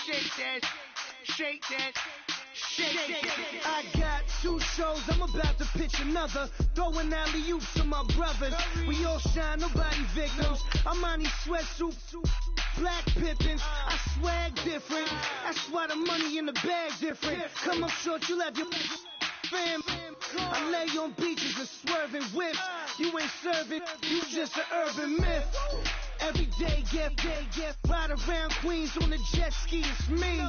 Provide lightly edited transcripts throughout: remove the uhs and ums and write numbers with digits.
shake that. I got 2 shows, I'm about to pitch another. Throwing alley-oops to my brothers. We all shine, nobody victims. I'm on these sweatsuits, black Pippins. I swag different. That's why the money in the bag different. Come up short, you have your fam. I lay on beaches and swerving whips. You ain't serving, you just an urban myth. Every day, get ride around Queens on the jet ski. It's me.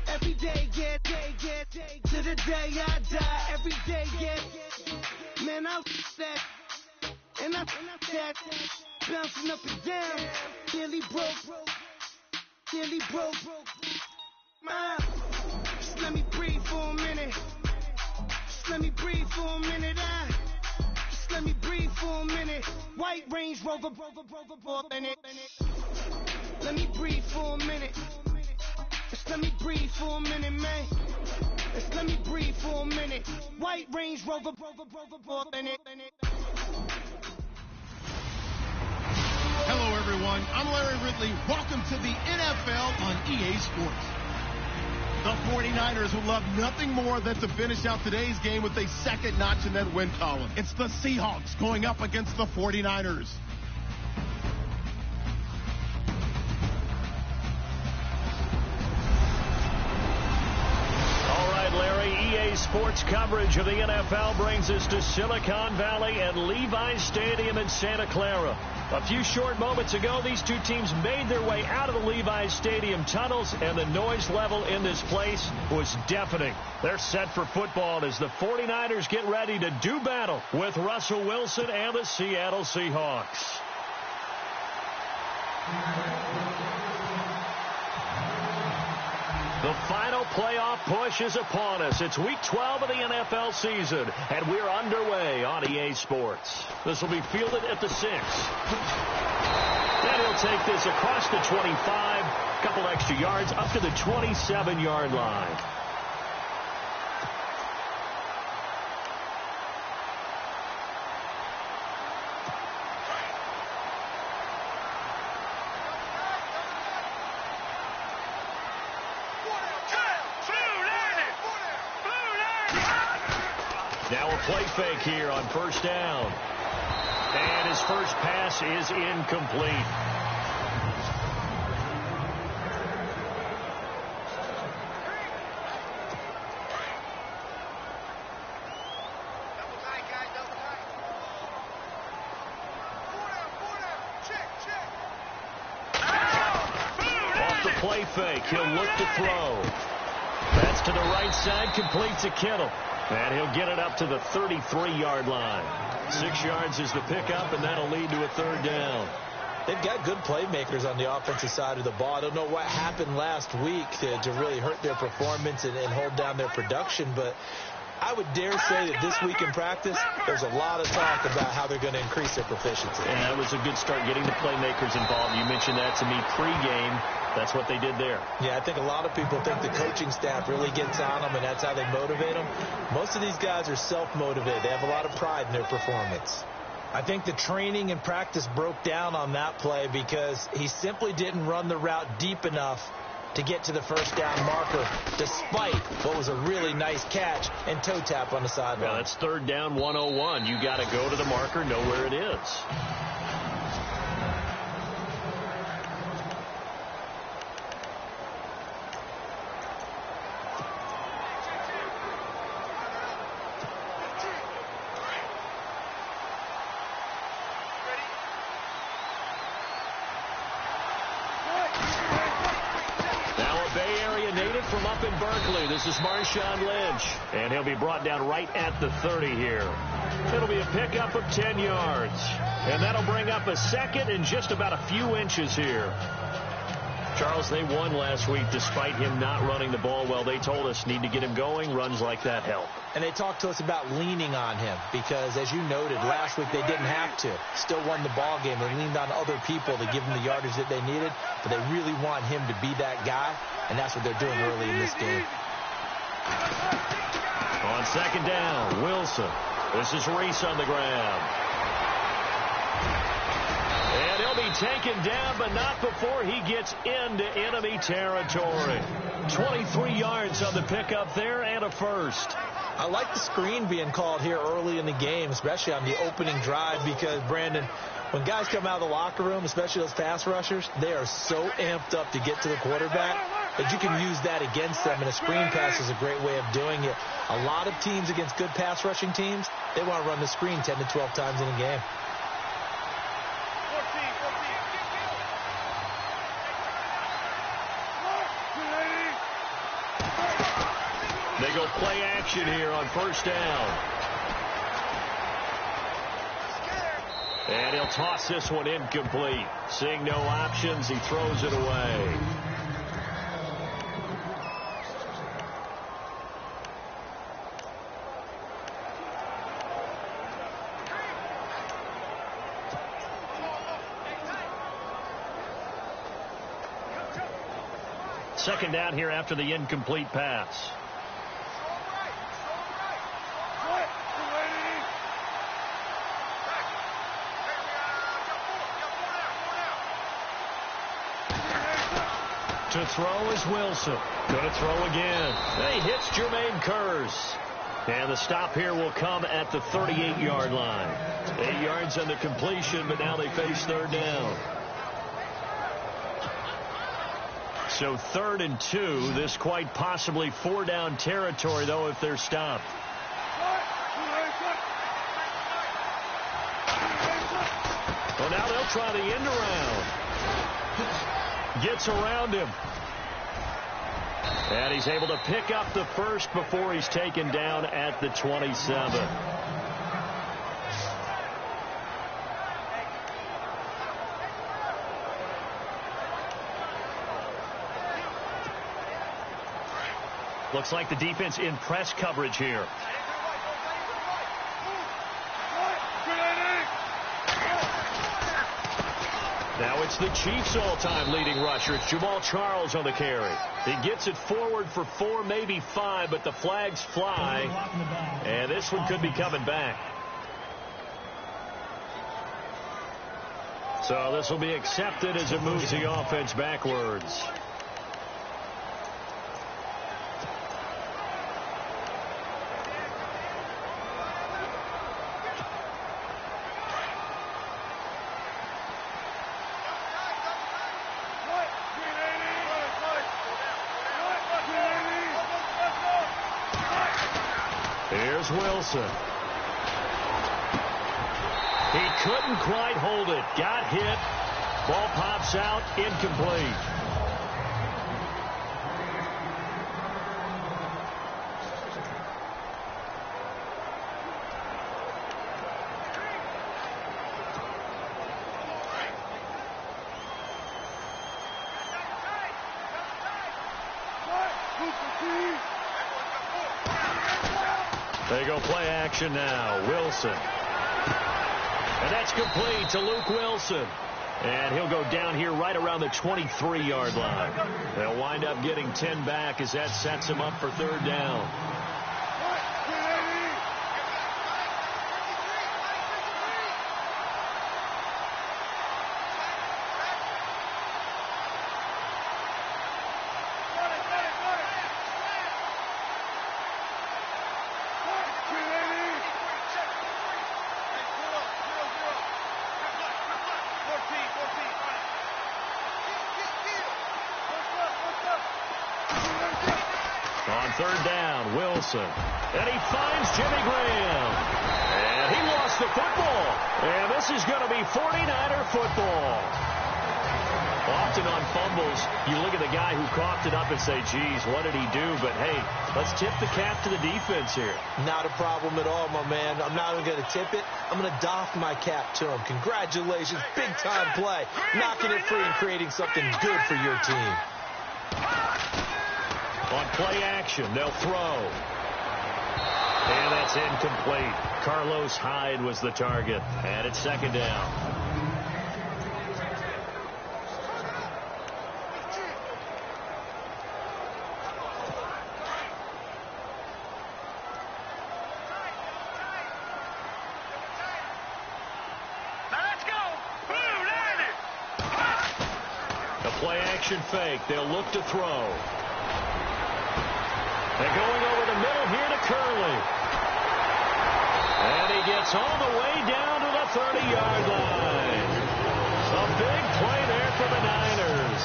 Every day, get to the day I die. Every day, man, I that, and I that, bouncing up and down, nearly broke. Just let me breathe for a minute. Just let me breathe for a minute. Just let me breathe for a minute. White Range Rover, in it. Let me breathe for a minute. Just let me breathe for a minute, man. Just let me breathe for a minute. White Range Rover, in it. Hello, everyone. I'm Larry Ridley. Welcome to the NFL on EA Sports. The 49ers would love nothing more than to finish out today's game with a second notch in that win column. It's the Seahawks going up against the 49ers. EA Sports coverage of the NFL brings us to Silicon Valley and Levi's Stadium in Santa Clara. A few short moments ago, these two teams made their way out of the Levi's Stadium tunnels, and the noise level in this place was deafening. They're set for football as the 49ers get ready to do battle with Russell Wilson and the Seattle Seahawks. The final playoff push is upon us. It's week 12 of the NFL season, and we're underway on EA Sports. This will be fielded at the 6. Then he'll take this across the 25, a couple extra yards up to the 27-yard line. Now a play fake here on first down. And his first pass is incomplete. Off the play fake, he'll look to throw. That's to the right side, completes to Kittle. And he'll get it up to the 33-yard line. 6 yards is the pickup, and that'll lead to a third down. They've got good playmakers on the offensive side of the ball. I don't know what happened last week to really hurt their performance and hold down their production, but I would dare say that this week in practice, there's a lot of talk about how they're going to increase their proficiency. And that was a good start getting the playmakers involved. You mentioned that to me pregame. That's what they did there. Yeah, I think a lot of people think the coaching staff really gets on them, and that's how they motivate them. Most of these guys are self-motivated. They have a lot of pride in their performance. I think the training and practice broke down on that play because he simply didn't run the route deep enough to get to the first down marker, despite what was a really nice catch and toe tap on the sideline. Yeah, that's third down 101. You got to go to the marker, know where it is. From up in Berkeley, this is Marshawn Lynch, and he'll be brought down right at the 30 here. It'll be a pickup of 10 yards, and that'll bring up a second and just about a few inches here. Charles, they won last week despite him not running the ball well. They told us need to get him going. Runs like that help. And they talked to us about leaning on him because, as you noted, last week they didn't have to. Still won the ball game. They leaned on other people to give them the yardage that they needed, but they really want him to be that guy, and that's what they're doing early in this game. On second down, Wilson. This is Reese on the ground. And he'll be taken down, but not before he gets into enemy territory. 23 yards on the pickup there and a first. I like the screen being called here early in the game, especially on the opening drive, because, Brandon, when guys come out of the locker room, especially those pass rushers, they are so amped up to get to the quarterback that you can use that against them, and a screen pass is a great way of doing it. A lot of teams against good pass rushing teams, they want to run the screen 10 to 12 times in a game. They go play action here on first down. And he'll toss this one incomplete. Seeing no options, he throws it away. Second down here after the incomplete pass. To throw is Wilson. Going to throw again. And he hits Jermaine Kearse. And the stop here will come at the 38-yard line. 8 yards on the completion, but now they face third down. So 3rd and 2. This quite possibly 4-down territory, though, if they're stopped. Well, now they'll try the end around. Gets around him. And he's able to pick up the first before he's taken down at the 27. Looks like the defense in press coverage here. Now it's the Chiefs' all-time leading rusher. It's Jamal Charles on the carry. He gets it forward for 4, maybe 5, but the flags fly. And this one could be coming back. So this will be accepted as it moves the offense backwards. Here's Wilson. He couldn't quite hold it. Got hit. Ball pops out. Incomplete. They go play action now. Wilson. And that's complete to Luke Wilson. And he'll go down here right around the 23-yard line. They'll wind up getting 10 back as that sets him up for third down. Third down, Wilson. And he finds Jimmy Graham. And he lost the football. And this is going to be 49er football. Often on fumbles, you look at the guy who coughed it up and say, geez, what did he do? But, hey, let's tip the cap to the defense here. Not a problem at all, my man. I'm not even going to tip it. I'm going to doff my cap to him. Congratulations. Big-time play. Knocking it free and creating something good for your team. On play action, they'll throw. And that's incomplete. Carlos Hyde was the target. And it's second down. Now let's go. Blue Daddy. play-action fake. They'll look to throw. They're going over the middle here to Curley. And he gets all the way down to the 30-yard line. A big play there for the Niners.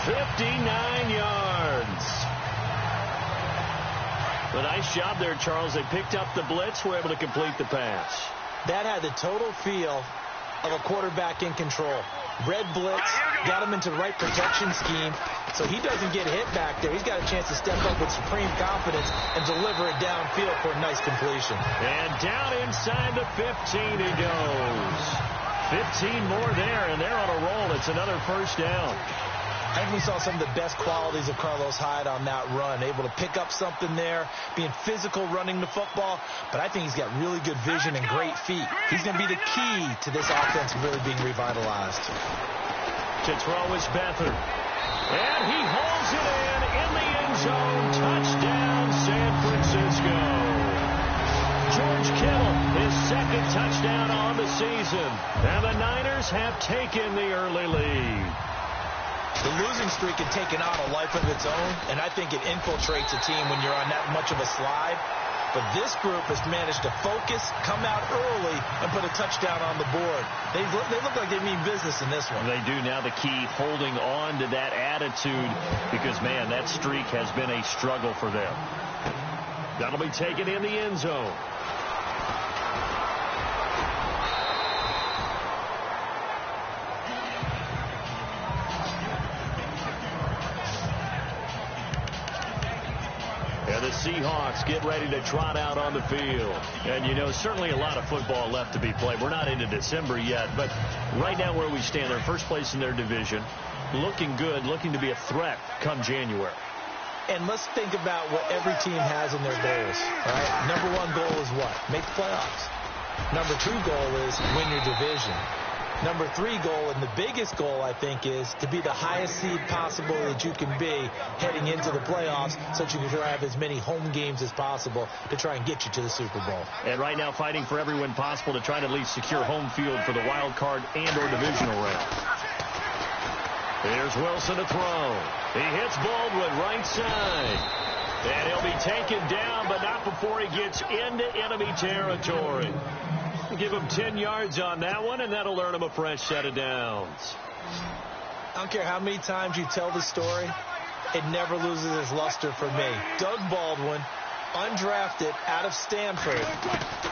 59 yards. A nice job there, Charles. They picked up the blitz, were able to complete the pass. That had the total feel of a quarterback in control. Red blitz, got him into the right protection scheme, so he doesn't get hit back there. He's got a chance to step up with supreme confidence and deliver it downfield for a nice completion. And down inside the 15 he goes. 15 more there, and they're on a roll. It's another first down. I think we saw some of the best qualities of Carlos Hyde on that run, able to pick up something there, being physical running the football, but I think he's got really good vision and great feet. He's going to be the key to this offense really being revitalized. To throw is Beathard. And he hauls it in the end zone. Touchdown, San Francisco. George Kittle, his second touchdown on the season. And the Niners have taken the early lead. The losing streak had taken on a life of its own, and I think it infiltrates a team when you're on that much of a slide. But this group has managed to focus, come out early, and put a touchdown on the board. They look like they mean business in this one. They do. Now the key, holding on to that attitude, because, man, that streak has been a struggle for them. That'll be taken in the end zone. The Seahawks get ready to trot out on the field. And, you know, certainly a lot of football left to be played. We're not into December yet, but right now where we stand, they're first place in their division, looking good, looking to be a threat come January. And let's think about what every team has in their goals, right? Number one goal is what? Make the playoffs. Number two goal is win your division. Number three goal, and the biggest goal, I think, is to be the highest seed possible that you can be heading into the playoffs so that you can have as many home games as possible to try and get you to the Super Bowl. And right now fighting for every win possible to try to at least secure home field for the wild card and or divisional round. Here's Wilson to throw. He hits Baldwin right side. And he'll be taken down, but not before he gets into enemy territory. Give him 10 yards on that one, and that'll earn him a fresh set of downs. I don't care how many times you tell the story, it never loses its luster for me. Doug Baldwin, undrafted out of Stanford,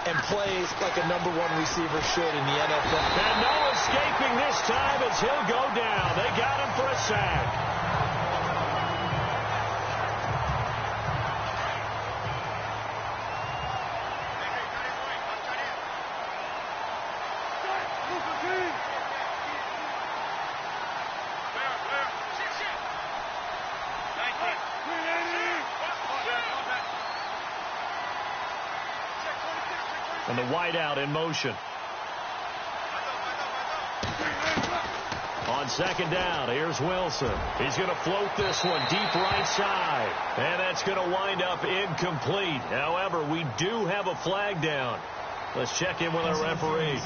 and plays like a number one receiver should in the NFL. And no escaping this time as he'll go down. They got him for a sack. And the wideout in motion. On second down, here's Wilson. He's going to float this one deep right side. And that's going to wind up incomplete. However, we do have a flag down. Let's check in with our referee.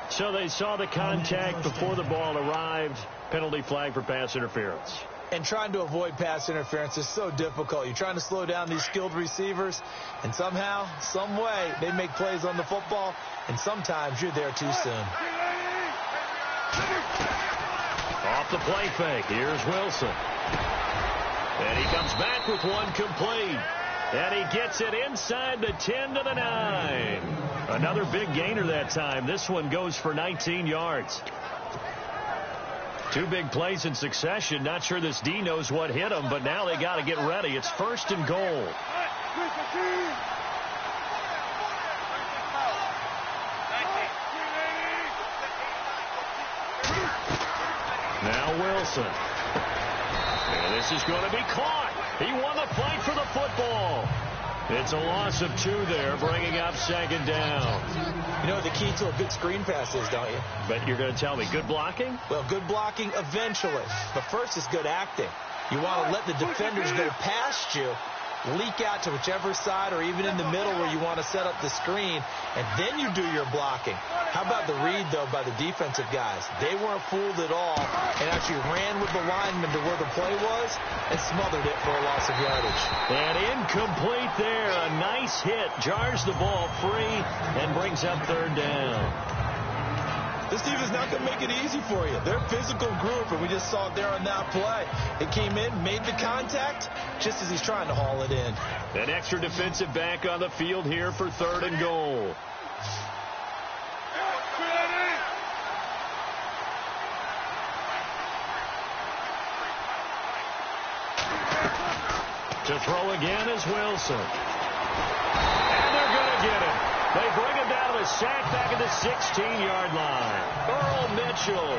So they saw the contact before the ball arrived. Penalty flag for pass interference. And trying to avoid pass interference is so difficult. You're trying to slow down these skilled receivers, and somehow, some way, they make plays on the football, and sometimes you're there too soon. Off the play fake, here's Wilson. And he comes back with one complete. And he gets it inside the 10 to the 9. Another big gainer that time. This one goes for 19 yards. Two big plays in succession. Not sure this D knows what hit him, but now they got to get ready. It's first and goal. Now Wilson. And this is going to be caught. He won the fight for the football. It's a loss of 2 there, bringing up second down. You know what the key to a good screen pass is, don't you? But you're going to tell me, good blocking? Well, good blocking eventually. But first is good acting. You want to let the defenders go past you leak out to whichever side or even in the middle where you want to set up the screen, and then you do your blocking. How about the read, though, by the defensive guys? They weren't fooled at all and actually ran with the lineman to where the play was and smothered it for a loss of yardage. And incomplete there. A nice hit. Jars the ball free and brings up third down. This team is not going to make it easy for you. They're a physical group, and we just saw it there on that play. It came in, made the contact, just as he's trying to haul it in. An extra defensive back on the field here for third and goal. To throw again is Wilson. And they're going to get him. They bring him down to the sack back at the 16-yard line. Earl Mitchell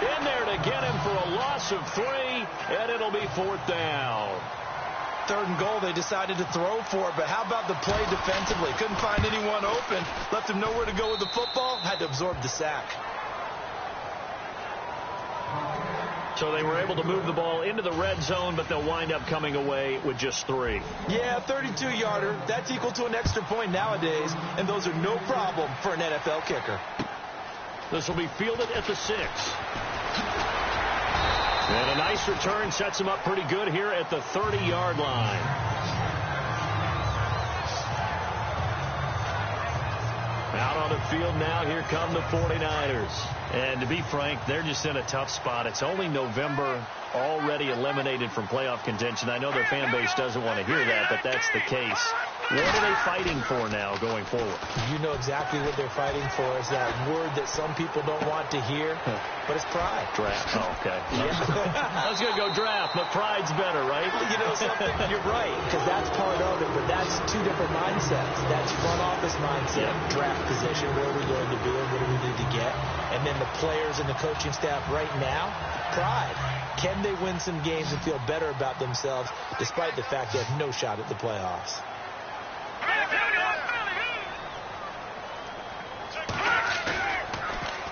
in there to get him for a loss of 3, and it'll be fourth down. Third and goal, they decided to throw for it, but how about the play defensively? Couldn't find anyone open, left him nowhere to go with the football, had to absorb the sack. So they were able to move the ball into the red zone, but they'll wind up coming away with just 3. Yeah, 32-yarder. That's equal to an extra point nowadays, and those are no problem for an NFL kicker. This will be fielded at the 6. And a nice return sets him up pretty good here at the 30-yard line. Out on the field now, here come the 49ers. And to be frank, they're just in a tough spot. It's only November, already eliminated from playoff contention. I know their fan base doesn't want to hear that, but that's the case. What are they fighting for now going forward? You know exactly what they're fighting for. Is that word that some people don't want to hear, but it's pride. Draft. Oh, okay. Yeah. I was going to go draft, but pride's better, right? You know something? You're right, because that's part of it, but that's two different mindsets. That's front office mindset, draft position, where are we going to be and what do we need to get? And then the players and the coaching staff right now, pride. Can they win some games and feel better about themselves despite the fact they have no shot at the playoffs?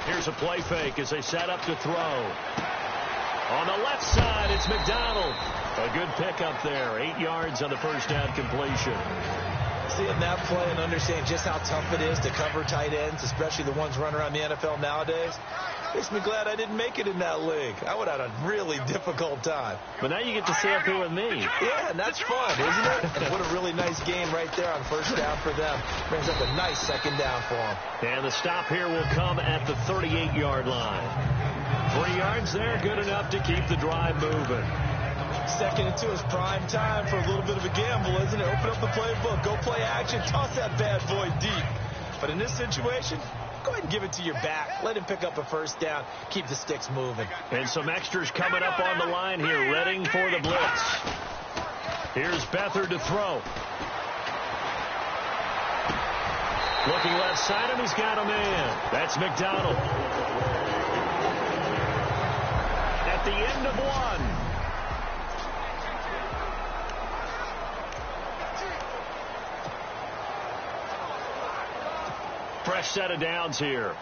Here's a play fake as they set up to throw. On the left side, it's McDonald. A good pickup there. 8 yards on the first down completion. Seeing that play and understanding just how tough it is to cover tight ends, especially the ones running around the NFL nowadays, makes me glad I didn't make it in that league. I would have had a really difficult time. But now you get to stay up here with me. Yeah, and that's fun, isn't it? And what a really nice game right there on first down for them. Brings up a nice second down for them. And the stop here will come at the 38-yard line. 3 yards there, good enough to keep the drive moving. Second and 2 is prime time for a little bit of a gamble, isn't it? Open up the playbook, go play action, toss that bad boy deep. But in this situation, go ahead and give it to your back. Let him pick up a first down. Keep the sticks moving. And some extras coming up on the line here, readying for the blitz. Here's Beathard to throw. Looking left side, and he's got a man. That's McDonald. At the end of 1. Fresh set of downs here.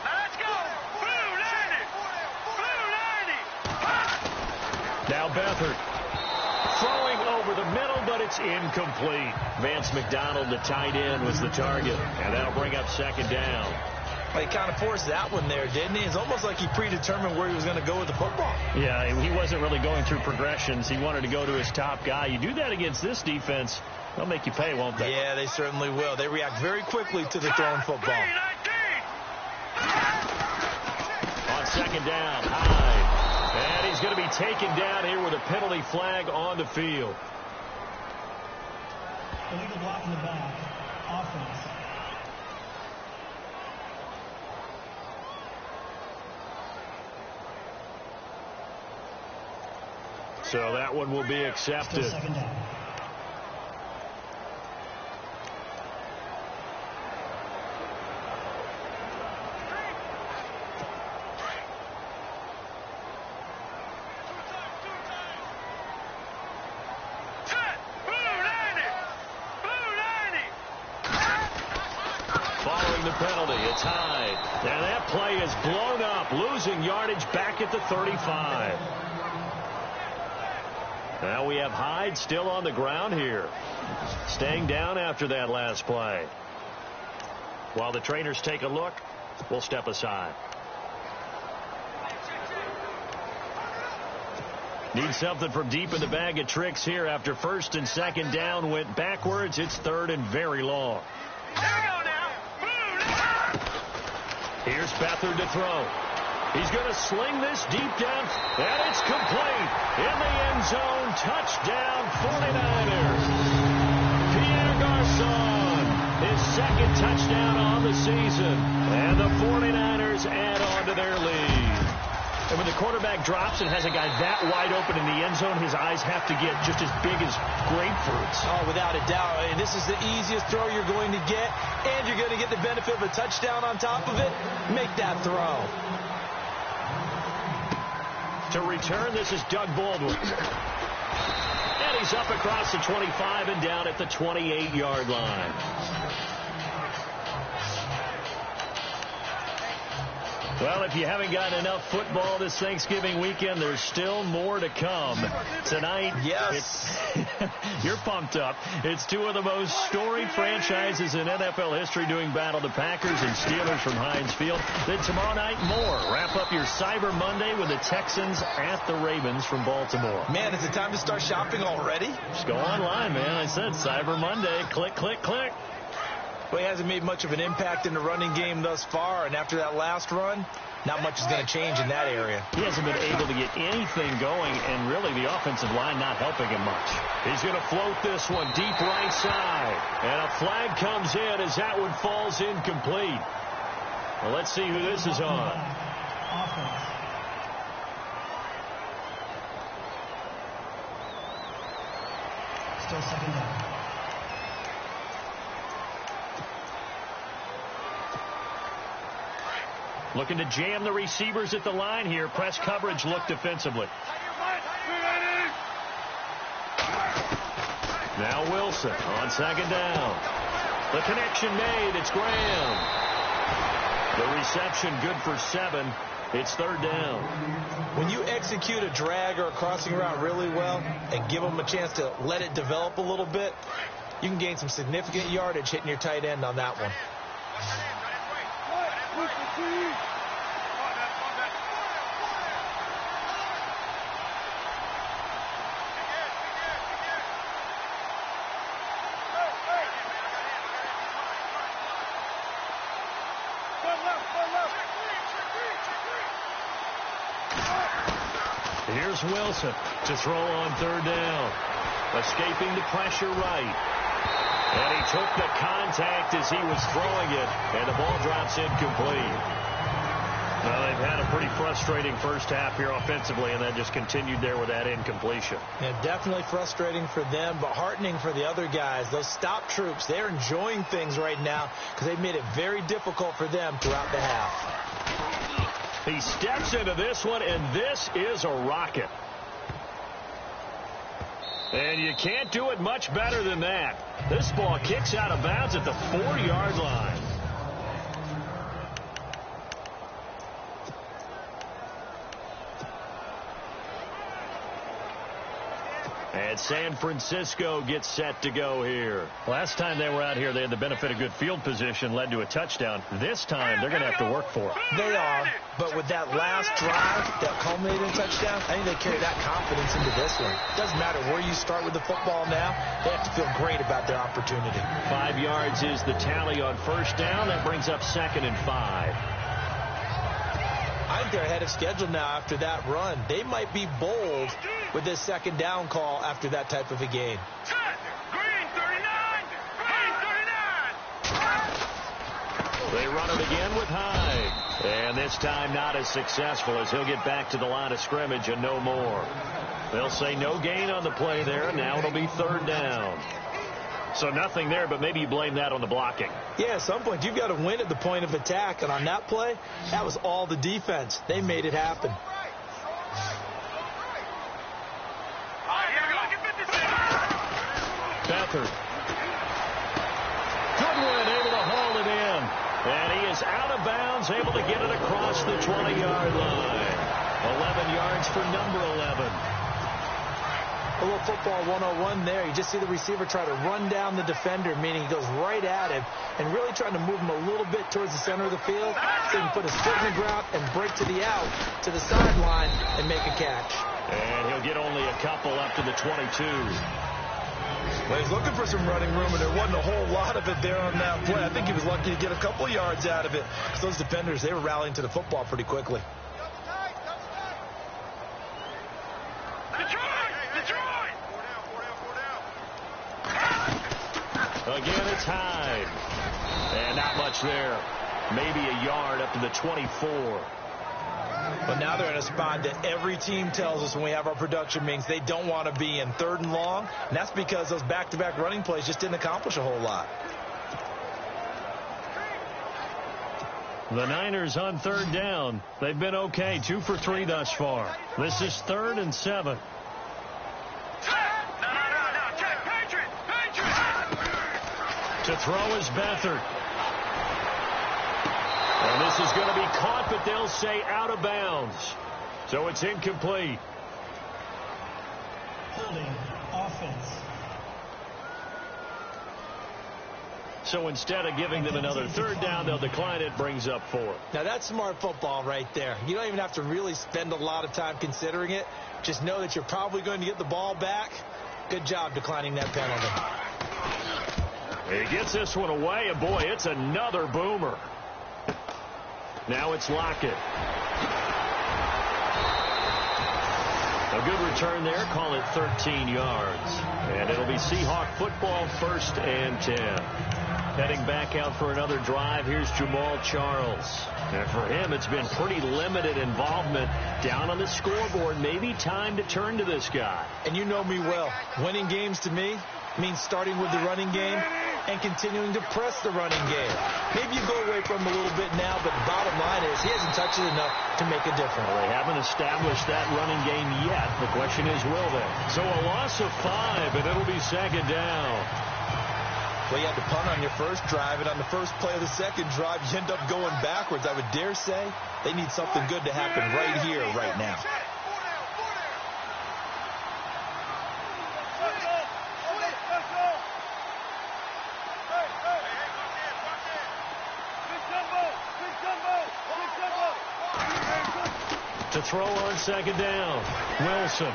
Let's go. Blue 90. Now Beathard throwing over the middle, but it's incomplete. Vance McDonald, the tight end, was the target, and that'll bring up second down. Well, he kind of forced that one there, didn't he? It's almost like he predetermined where he was going to go with the football. Yeah, he wasn't really going through progressions. He wanted to go to his top guy. You do that against this defense, they'll make you pay, won't they? Yeah, they certainly will. They react very quickly to the thrown football. On second down, Hyde. And he's going to be taken down here with a penalty flag on the field. Illegal block in the back. Offense. So that one will be accepted. Still second down. Following the penalty. It's Hyde. And that play is blown up, losing yardage back at the 35. Now we have Hyde still on the ground here, staying down after that last play. While the trainers take a look, we'll step aside. Need something from deep in the bag of tricks here after first and second down went backwards. It's third and very long. Here's Beathard to throw. He's going to sling this deep down, and it's complete. In the end zone, touchdown 49ers. Pierre Garçon, his second touchdown on the season. And the 49ers add on to their lead. And when the quarterback drops and has a guy that wide open in the end zone, his eyes have to get just as big as grapefruits. Oh, without a doubt. And this is the easiest throw you're going to get, and you're going to get the benefit of a touchdown on top of it. Make that throw. To return, this is Doug Baldwin. And he's up across the 25 and down at the 28-yard line. Well, if you haven't gotten enough football this Thanksgiving weekend, there's still more to come. Tonight, yes, you're pumped up. It's two of the most storied franchises in NFL history doing battle, the Packers and Steelers from Heinz Field. Then tomorrow night, more. Wrap up your Cyber Monday with the Texans at the Ravens from Baltimore. Man, is it time to start shopping already? Just go online, man. I said Cyber Monday. Click, click, click. Well, he hasn't made much of an impact in the running game thus far, and after that last run, not much is going to change in that area. He hasn't been able to get anything going, and really the offensive line not helping him much. He's going to float this one deep right side, and a flag comes in as that one falls incomplete. Well, let's see who this is on. Offense. Still second down. Looking to jam the receivers at the line here. Press coverage look defensively. Now Wilson on second down. The connection made. It's Graham. The reception good for 7. It's third down. When you execute a drag or a crossing route really well and give them a chance to let it develop a little bit, you can gain some significant yardage hitting your tight end on that one. Here's Wilson to throw on third down. Escaping the pressure right. And he took the contact as he was throwing it, and the ball drops incomplete. Well, they've had a pretty frustrating first half here offensively, and that just continued there with that incompletion. Yeah, definitely frustrating for them, but heartening for the other guys. Those stop troops, they're enjoying things right now because they've made it very difficult for them throughout the half. He steps into this one, and this is a rocket. And you can't do it much better than that. This ball kicks out of bounds at the 4-yard line. And San Francisco gets set to go here. Last time they were out here, they had the benefit of good field position, led to a touchdown. This time, they're going to have to work for it. They are, but with that last drive that culminated in a touchdown, I think they carry that confidence into this one. Doesn't matter where you start with the football now, they have to feel great about their opportunity. 5 yards is the tally on first down. That brings up 2nd and 5. I think they're ahead of schedule now after that run. They might be bold with this second down call after that type of a game. Green 39! Green 39! They run it again with Hyde. And this time not as successful as he'll get back to the line of scrimmage and no more. They'll say no gain on the play there. Now it'll be third down. So nothing there, but maybe you blame that on the blocking. Yeah, at some point you've got to win at the point of attack. And on that play, that was all the defense. They made it happen. Beathard. Goodwin able to haul it in. is able to get it across the 20-yard line. 11 yards for number 11. A little football 101 there. You just see the receiver try to run down the defender, meaning he goes right at him and really trying to move him a little bit towards the center of the field so he can put his foot in the ground and break to the out, to the sideline, and make a catch. And he'll get only a couple up to the 22. Well, he's looking for some running room, and there wasn't a whole lot of it there on that play. I think he was lucky to get a couple of yards out of it because those defenders, they were rallying to the football pretty quickly. Again, it's Hyde. And not much there. Maybe a yard up to the 24. But now they're in a spot that every team tells us when we have our production meetings they don't want to be in, 3rd and long. And that's because those back-to-back running plays just didn't accomplish a whole lot. The Niners on 3rd down. They've been okay, 2 for 3 thus far. This is 3rd and 7. To throw is Beathard. And this is going to be caught, but they'll say out of bounds. So it's incomplete. Holding offense. So instead of giving them another 3rd down, they'll decline it, brings up 4. Now, that's smart football right there. You don't even have to really spend a lot of time considering it. Just know that you're probably going to get the ball back. Good job declining that penalty. He gets this one away, and boy, it's another boomer. Now it's Lockett. A good return there. Call it 13 yards. And it'll be Seahawk football, 1st and 10. Heading back out for another drive, here's Jamal Charles. And for him, it's been pretty limited involvement down on the scoreboard. Maybe time to turn to this guy. And you know me well. Winning games to me means starting with the running game and continuing to press the running game. Maybe you go away from him a little bit now, but the bottom line is he hasn't touched it enough to make a difference. Well, they haven't established that running game yet. The question is, will they? So a loss of 5, and it'll be 2nd down. Well, you had to punt on your first drive, and on the first play of the second drive, you end up going backwards. I would dare say they need something good to happen right here, right now. To throw on 2nd down, Wilson.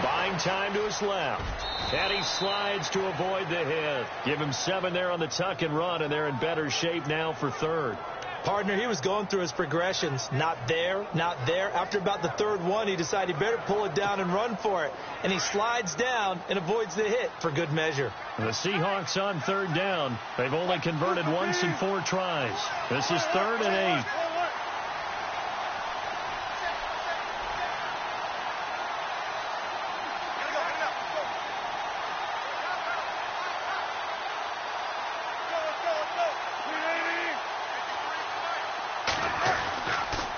Buying time to his left. And he slides to avoid the hit. Give him 7 there on the tuck and run, and they're in better shape now for 3rd. Partner, he was going through his progressions. Not there, not there. After about the 3rd one, he decided he better pull it down and run for it. And he slides down and avoids the hit for good measure. The Seahawks on 3rd down. They've only converted once in 4 tries. This is 3rd and 8.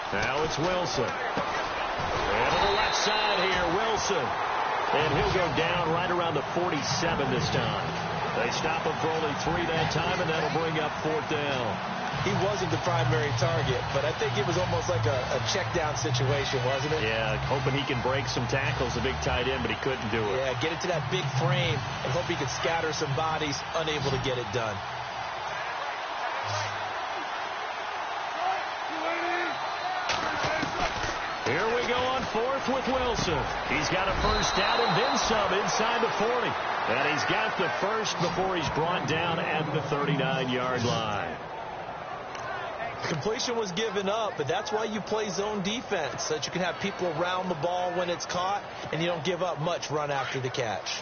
Now it's Wilson. And to the left side here, Wilson. And he'll go down right around the 47 this time. They stop him for only 3 that time, and that'll bring up 4th down. He wasn't the primary target, but I think it was almost like a check down situation, wasn't it? Yeah, hoping he can break some tackles, a big tight end, but he couldn't do it. Yeah, get it to that big frame and hope he could scatter some bodies, unable to get it done. Here we go on 4th with Wilson. He's got a 1st down and then some inside the 40. And he's got the 1st before he's brought down at the 39-yard line. Completion was given up, but that's why you play zone defense, so that you can have people around the ball when it's caught, and you don't give up much run after the catch.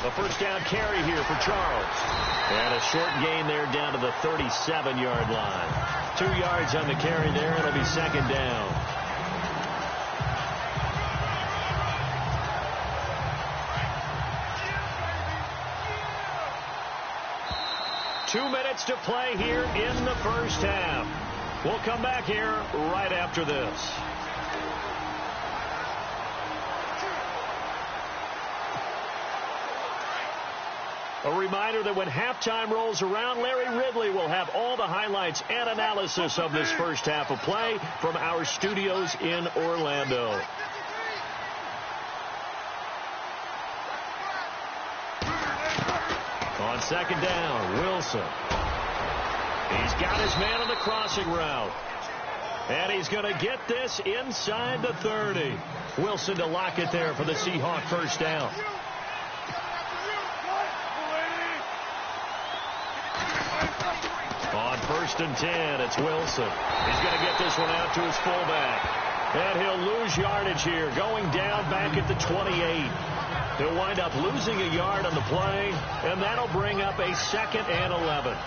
A 1st down carry here for Charles. And a short gain there down to the 37-yard line. 2 yards on the carry there. It'll be 2nd down. Two minutes to play here in the 1st half. We'll come back here right after this. A reminder that when halftime rolls around, Larry Ridley will have all the highlights and analysis of this first half of play from our studios in Orlando. On second down, Wilson. He's got his man on the crossing route. And he's going to get this inside the 30. Wilson to lock it there for the Seahawk first down. On 1st and 10, it's Wilson. He's going to get this one out to his fullback. And he'll lose yardage here, going down back at the 28. He'll wind up losing a yard on the play, and that'll bring up a 2nd and 11.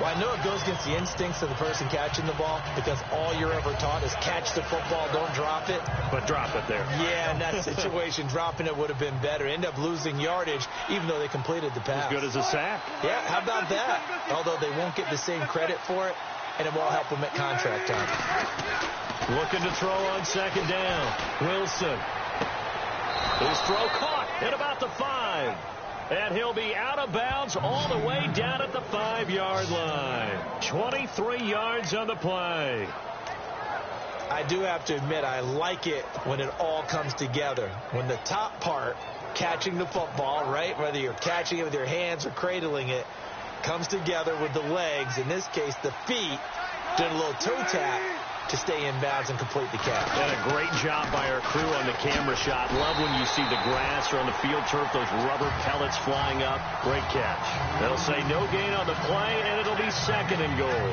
Well, I know it goes against the instincts of the person catching the ball because all you're ever taught is catch the football, don't drop it. But drop it there. Yeah, in that situation, dropping it would have been better. End up losing yardage, even though they completed the pass. As good as a sack. Yeah, how about that? Although they won't get the same credit for it, and it won't help them at contract time. Looking to throw on second down. Wilson. His throw caught at about the 5. And he'll be out of bounds all the way down at the 5-yard line. 23 yards on the play. I do have to admit, I like it when it all comes together. When the top part, catching the football, right, whether you're catching it with your hands or cradling it, comes together with the legs, in this case the feet, doing a little toe tap to stay in bounds and complete the catch. And a great job by our crew on the camera shot. Love when you see the grass or on the field turf, those rubber pellets flying up. Great catch. They'll say no gain on the play, and it'll be 2nd and goal.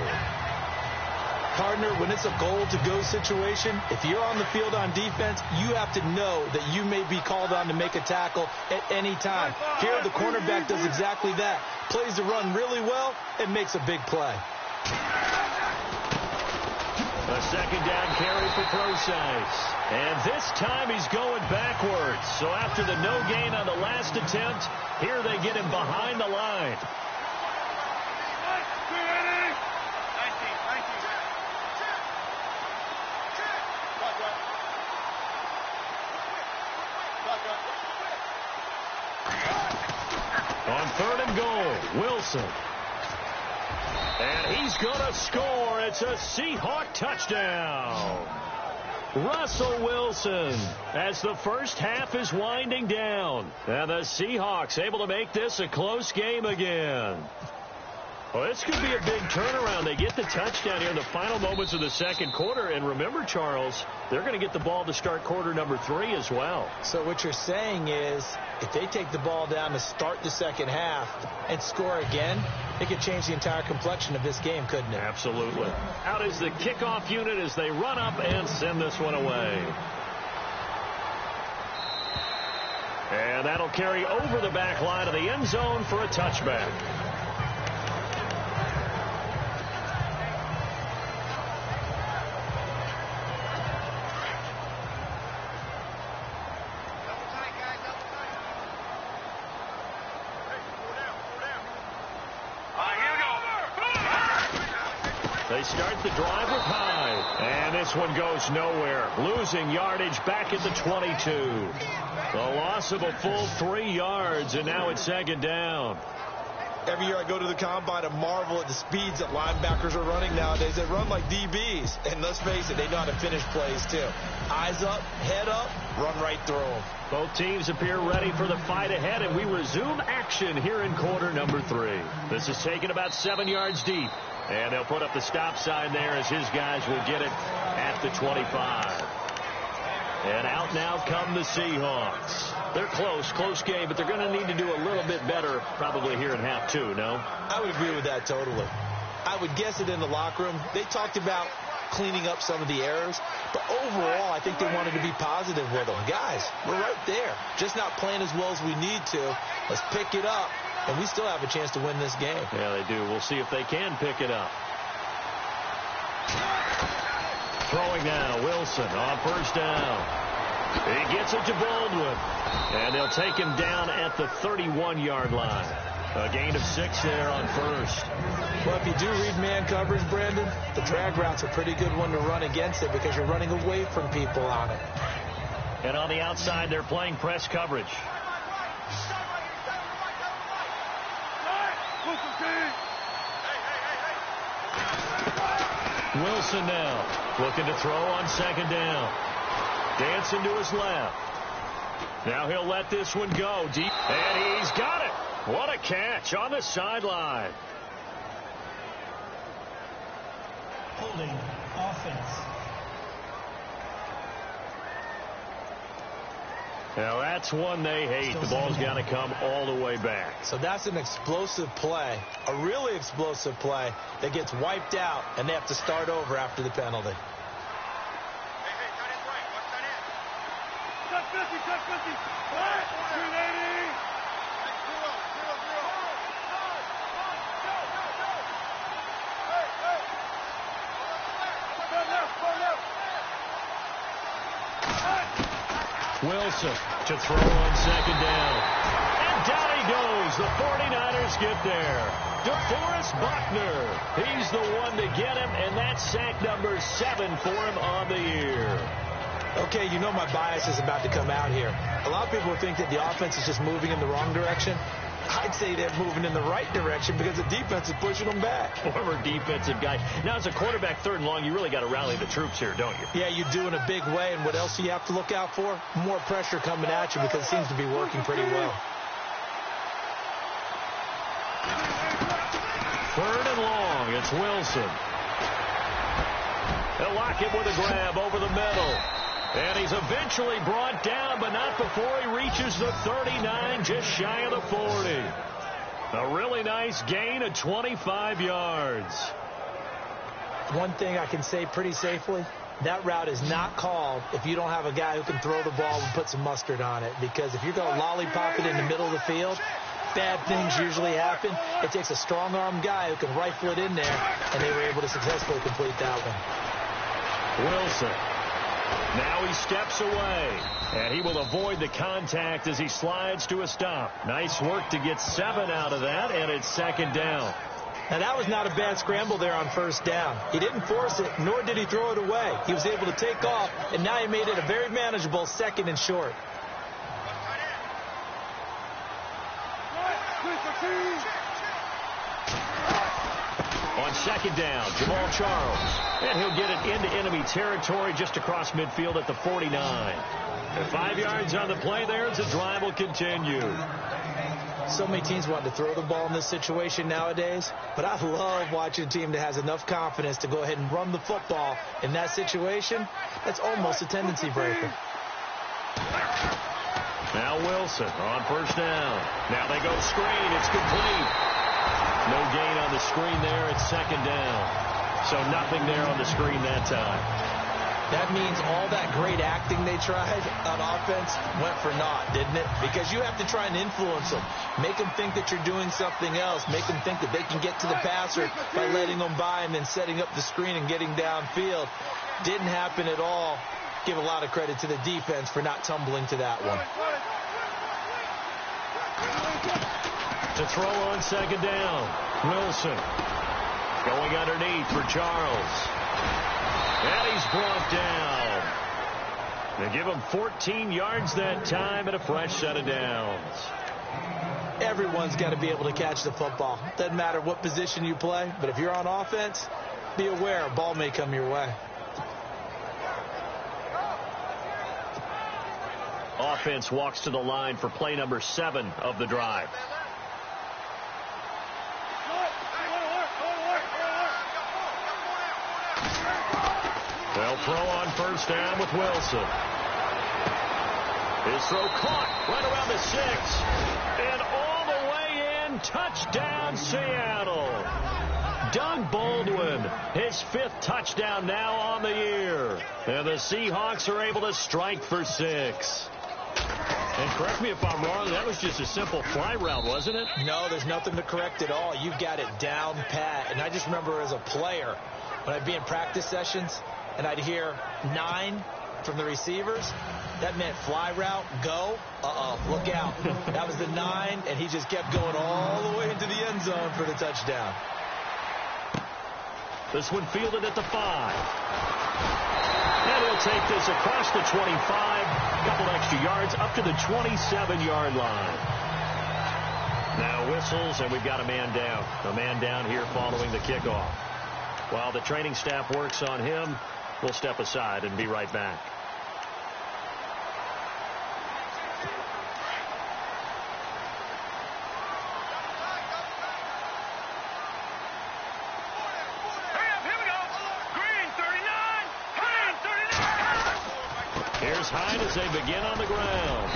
Partner, when it's a goal-to-go situation, if you're on the field on defense, you have to know that you may be called on to make a tackle at any time. Here, the cornerback does exactly that. Plays the run really well and makes a big play. A 2nd down carry for Procise. And this time he's going backwards. So after the no gain on the last attempt, here they get him behind the line. On 3rd and goal, Wilson. And he's going to score. It's a Seahawk touchdown. Russell Wilson as the first half is winding down. And the Seahawks able to make this a close game again. Well, this could be a big turnaround. They get the touchdown here in the final moments of the second quarter. And remember, Charles, they're going to get the ball to start quarter number 3 as well. So what you're saying is if they take the ball down to start the second half and score again, it could change the entire complexion of this game, couldn't it? Absolutely. Out is the kickoff unit as they run up and send this one away. And that'll carry over the back line of the end zone for a touchback. They start the drive with Hyde. And this one goes nowhere. Losing yardage back at the 22. The loss of a full 3 yards, and now it's 2nd down. Every year I go to the combine and marvel at the speeds that linebackers are running nowadays. They run like DBs. And let's face it, they know how to finish plays too. Eyes up, head up, run right through them. Both teams appear ready for the fight ahead, and we resume action here in quarter number 3. This is taken about 7 yards deep. And they'll put up the stop sign there as his guys will get it at the 25. And out now come the Seahawks. They're close game, but they're going to need to do a little bit better probably here in half 2, no? I would agree with that totally. I would guess it in the locker room. They talked about cleaning up some of the errors, but overall I think they wanted to be positive with them. Guys, we're right there. Just not playing as well as we need to. Let's pick it up. And we still have a chance to win this game. Yeah, they do. We'll see if they can pick it up. Throwing now, Wilson on 1st down. He gets it to Baldwin. And they'll take him down at the 31-yard line. A gain of 6 there on first. Well, if you do read man coverage, Brandon, the drag route's a pretty good one to run against it because you're running away from people on it. And on the outside, they're playing press coverage. Wilson now looking to throw on second down. Dancing to his left. Now he'll let this one go deep. And he's got it. What a catch on the sideline. Holding offense. Now that's one they hate. The ball's got to come all the way back. So that's an explosive play, a really explosive play that gets wiped out, and they have to start over after the penalty. Wilson to throw on second down. And down he goes. The 49ers get there. DeForest Buckner. He's the one to get him, and that's sack number 7 for him on the year. Okay, you know my bias is about to come out here. A lot of people think that the offense is just moving in the wrong direction. I'd say they're moving in the right direction because the defense is pushing them back. Former defensive guy. Now, as a quarterback, 3rd and long, you really got to rally the troops here, don't you? Yeah, you do in a big way. And what else do you have to look out for? More pressure coming at you because it seems to be working pretty well. 3rd and long. It's Wilson. They'll lock it with a grab over the middle. And he's eventually brought down, but not before he reaches the 39, just shy of the 40. A really nice gain of 25 yards. One thing I can say pretty safely, that route is not called if you don't have a guy who can throw the ball and put some mustard on it. Because if you're going to lollipop it in the middle of the field, bad things usually happen. It takes a strong-arm guy who can rifle it in there, and they were able to successfully complete that one. Wilson. Now he steps away, and he will avoid the contact as he slides to a stop. Nice work to get 7 out of that, and it's 2nd down. Now, that was not a bad scramble there on 1st down. He didn't force it, nor did he throw it away. He was able to take off, and now he made it a very manageable 2nd and short. On 2nd down, Jamal Charles. And he'll get it into enemy territory just across midfield at the 49. And 5 yards on the play there as the drive will continue. So many teams want to throw the ball in this situation nowadays, but I love watching a team that has enough confidence to go ahead and run the football in that situation. That's almost a tendency breaker. Now Wilson on 1st down. Now they go screen. It's complete. No gain on the screen there. It's 2nd down. So nothing there on the screen that time. That means all that great acting they tried on offense went for naught, didn't it? Because you have to try and influence them. Make them think that you're doing something else. Make them think that they can get to the passer by letting them by and then setting up the screen and getting downfield. Didn't happen at all. Give a lot of credit to the defense for not tumbling to that one. To throw on 2nd down, Wilson. Going underneath for Charles. And he's brought down. They give him 14 yards that time and a fresh set of downs. Everyone's got to be able to catch the football. Doesn't matter what position you play, but if you're on offense, be aware a ball may come your way. Offense walks to the line for play number 7 of the drive. They'll throw on 1st down with Wilson. His throw caught right around the 6. And all the way in, touchdown Seattle. Doug Baldwin, his 5th touchdown now on the year. And the Seahawks are able to strike for 6. And correct me if I'm wrong, that was just a simple fly route, wasn't it? No, there's nothing to correct at all. You've got it down pat. And I just remember as a player, when I'd be in practice sessions, and I'd hear 9, from the receivers, that meant fly route, go, look out. That was the 9, and he just kept going all the way into the end zone for the touchdown. This one fielded at the 5. And he'll take this across the 25, a couple extra yards up to the 27-yard line. Now whistles, and we've got a man down. A man down here following the kickoff. While the training staff works on him, we'll step aside and be right back. Here's Hyde as they begin on the ground.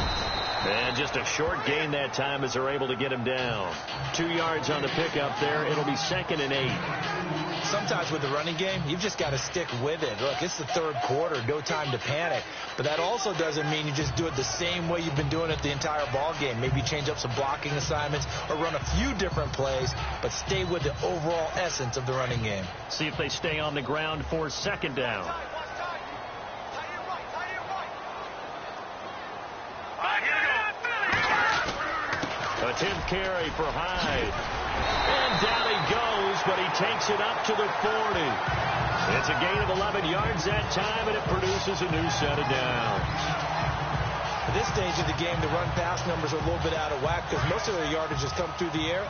And just a short gain that time as they're able to get him down. 2 yards on the pickup there. It'll be 2nd and 8. Sometimes with the running game, you've just got to stick with it. Look, it's the third quarter. No time to panic. But that also doesn't mean you just do it the same way you've been doing it the entire ball game. Maybe change up some blocking assignments or run a few different plays, but stay with the overall essence of the running game. See if they stay on the ground for 2nd down. A 10th carry for Hyde. And down he goes, but he takes it up to the 40. It's a gain of 11 yards that time, and it produces a new set of downs. At this stage of the game, the run-pass numbers are a little bit out of whack because most of their yardage has come through the air.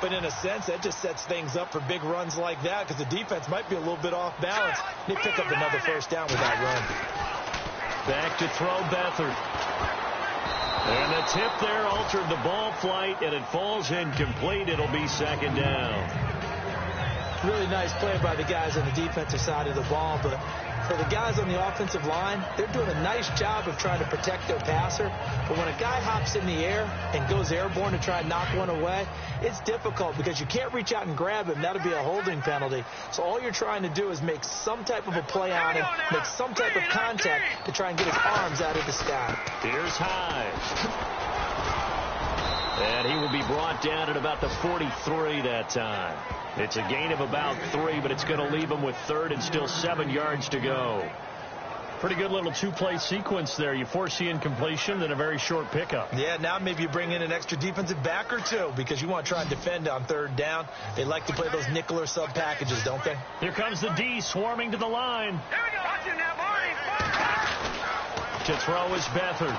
But in a sense, that just sets things up for big runs like that because the defense might be a little bit off balance. They pick up another first down with that run. Back to throw Beathard. And the tip there altered the ball flight, and it falls incomplete. It'll be 2nd down. Really nice play by the guys on the defensive side of the ball, but for the guys on the offensive line, they're doing a nice job of trying to protect their passer. But when a guy hops in the air and goes airborne to try and knock one away, it's difficult because you can't reach out and grab him. That'll be a holding penalty. So all you're trying to do is make some type of a play on him, make some type of contact to try and get his arms out of the sky. Here's Hyde. And he will be brought down at about the 43 that time. It's a gain of about 3, but it's going to leave him with 3rd and still 7 yards to go. Pretty good little 2-play sequence there. You force the incompletion, then a very short pickup. Yeah, now maybe you bring in an extra defensive back or two because you want to try and defend on 3rd down. They like to play those nickel or sub packages, don't they? Here comes the D swarming to the line. To throw is Beathard.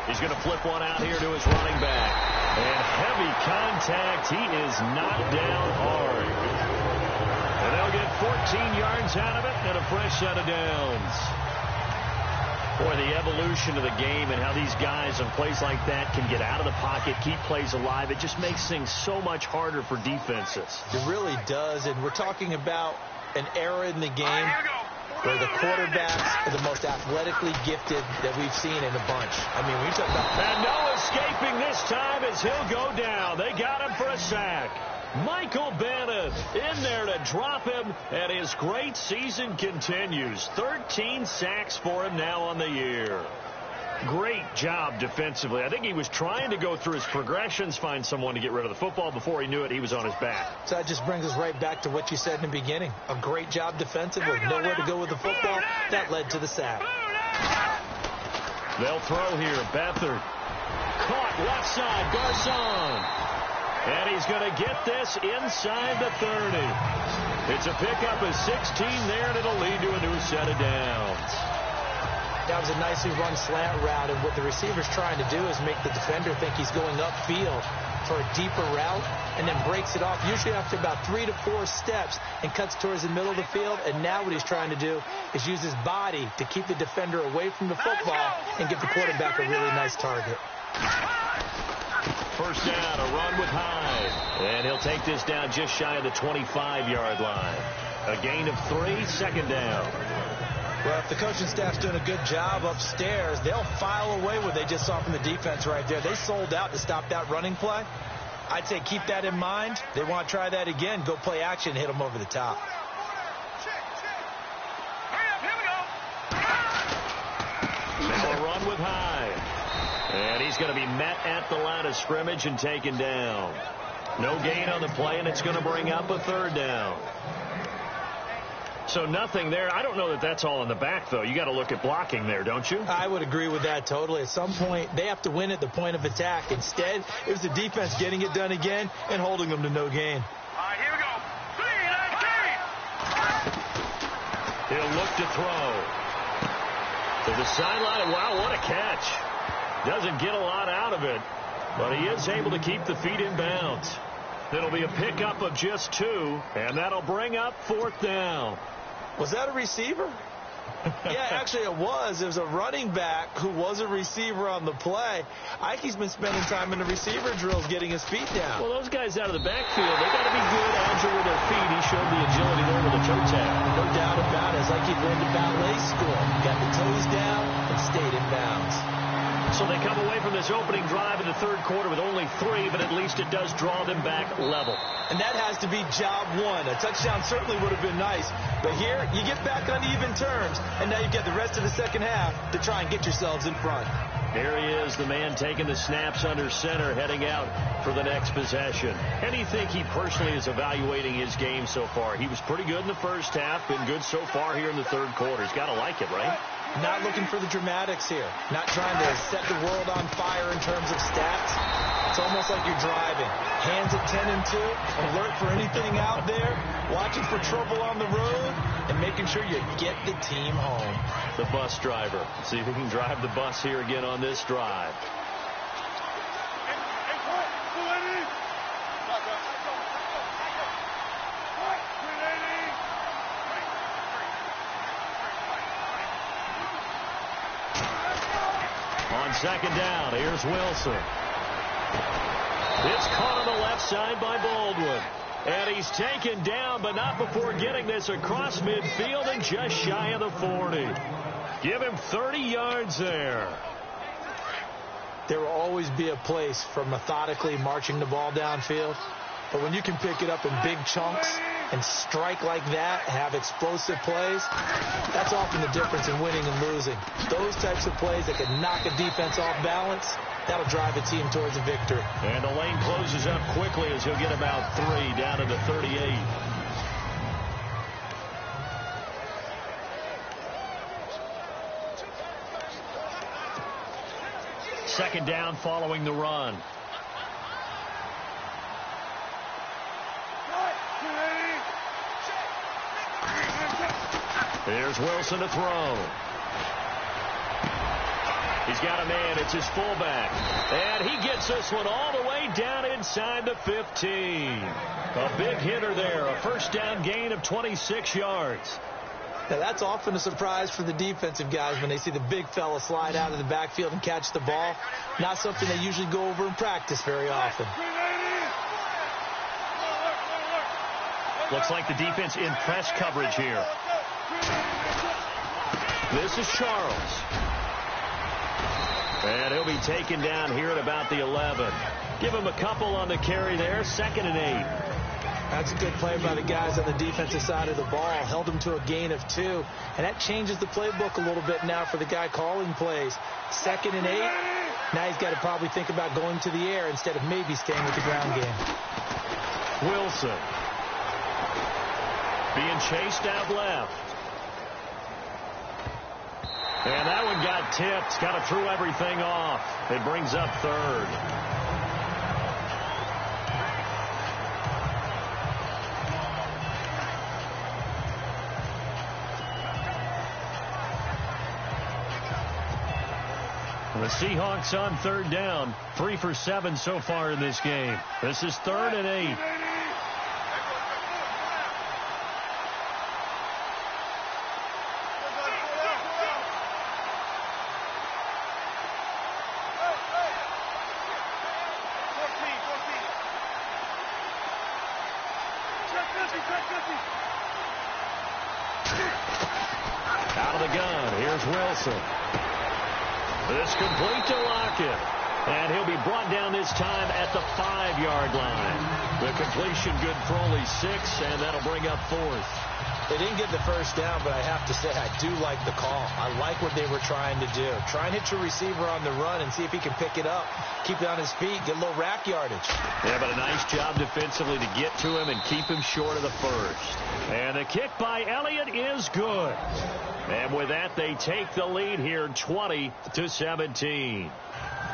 He's going to flip one out here to his running back. And heavy contact. He is knocked down hard. And they'll get 14 yards out of it and a fresh set of downs. Boy, the evolution of the game and how these guys on plays like that can get out of the pocket, keep plays alive, it just makes things so much harder for defenses. It really does, and we're talking about an era in the game where the quarterbacks are the most athletically gifted that we've seen in a bunch. I mean, when you talk about... And no escaping this time as he'll go down. They got him for a sack. Michael Bennett in there to drop him, and his great season continues. 13 sacks for him now on the year. Great job defensively. I think he was trying to go through his progressions, find someone to get rid of the football. Before he knew it, he was on his back. So that just brings us right back to what you said in the beginning. A great job defensively. Nowhere to go with the football. That led to the sack. They'll throw here. Beathard. Caught left side. Garcon. And he's going to get this inside the 30. It's a pickup of 16 there, and it'll lead to a new set of downs. That was a nicely run slant route, and what the receiver's trying to do is make the defender think he's going upfield for a deeper route and then breaks it off, usually after about 3 to 4 steps, and cuts towards the middle of the field. And now what he's trying to do is use his body to keep the defender away from the football and give the quarterback a really nice target. First down, a run with Hyde. And he'll take this down just shy of the 25-yard line. A gain of 3, second down. Well, if the coaching staff's doing a good job upstairs, they'll file away what they just saw from the defense right there. They sold out to stop that running play. I'd say keep that in mind. They want to try that again. Go play action and hit them over the top. Now a run with Hyde. And he's going to be met at the line of scrimmage and taken down. No gain on the play, and it's going to bring up a third down. So nothing there. I don't know that that's all in the back, though. You got to look at blocking there, don't you? I would agree with that totally. At some point, they have to win at the point of attack. Instead, it was the defense getting it done again and holding them to no gain. All right, here we go. 3, 19. He'll look to throw. To the sideline. Wow, what a catch. Doesn't get a lot out of it, but he is able to keep the feet in bounds. It'll be a pickup of just 2, and that'll bring up 4th down. Was that a receiver? Yeah, actually it was. It was a running back who was a receiver on the play. Ikey's been spending time in the receiver drills getting his feet down. Well, those guys out of the backfield, they got to be good, agile with their feet. He showed the agility there with the toe tap. No doubt about it. It's like he'd learned to ballet school. Got the toes down and stayed in bounds. So they come away from this opening drive in the third quarter with only 3, but at least it does draw them back level. And that has to be job 1. A touchdown certainly would have been nice. But here, you get back on even terms, and now you've got the rest of the second half to try and get yourselves in front. Here he is, the man taking the snaps under center, heading out for the next possession. And you think he personally is evaluating his game so far? He was pretty good in the first half, been good so far here in the third quarter. He's got to like it, right? Not looking for the dramatics here. Not trying to set the world on fire in terms of stats. It's almost like you're driving. Hands at 10 and 2, alert for anything out there, watching for trouble on the road, and making sure you get the team home. The bus driver. See if he can drive the bus here again on this drive. On second down, here's Wilson. It's caught on the left side by Baldwin. And he's taken down, but not before getting this across midfield and just shy of the 40. Give him 30 yards there. There will always be a place for methodically marching the ball downfield. But when you can pick it up in big chunks and strike like that, have explosive plays, that's often the difference in winning and losing. Those types of plays that can knock a defense off balance, that'll drive a team towards a victory. And the lane closes up quickly as he'll get about 3 down to the 38. Second down following the run. Here's Wilson to throw. He's got a man. It's his fullback. And he gets this one all the way down inside the 15. A big hitter there. A first down gain of 26 yards. Now, that's often a surprise for the defensive guys when they see the big fella slide out of the backfield and catch the ball. Not something they usually go over in practice very often. Looks like the defense in press coverage here. This is Charles. And he'll be taken down here at about the 11. Give him a couple on the carry there. 2nd and 8. That's a good play by the guys on the defensive side of the ball. Held him to a gain of 2. And that changes the playbook a little bit now for the guy calling plays. 2nd and 8. Now he's got to probably think about going to the air instead of maybe staying with the ground game. Wilson. Being chased out left. And that one got tipped. Kind of threw everything off. It brings up 3rd. The Seahawks on 3rd down. 3 for 7 so far in this game. This is 3rd and 8. Out of the gun. Here's Wilson. This complete to Lockett. And he'll be brought down this time at the 5-yard line. The completion good for only 6, and that'll bring up 4th. They didn't get the first down, but I have to say I do like the call. I like what they were trying to do. Try and hit your receiver on the run and see if he can pick it up, keep it on his feet, get a little rack yardage. Yeah, but a nice job defensively to get to him and keep him short of the first. And the kick by Elliott is good. And with that, they take the lead here 20-17.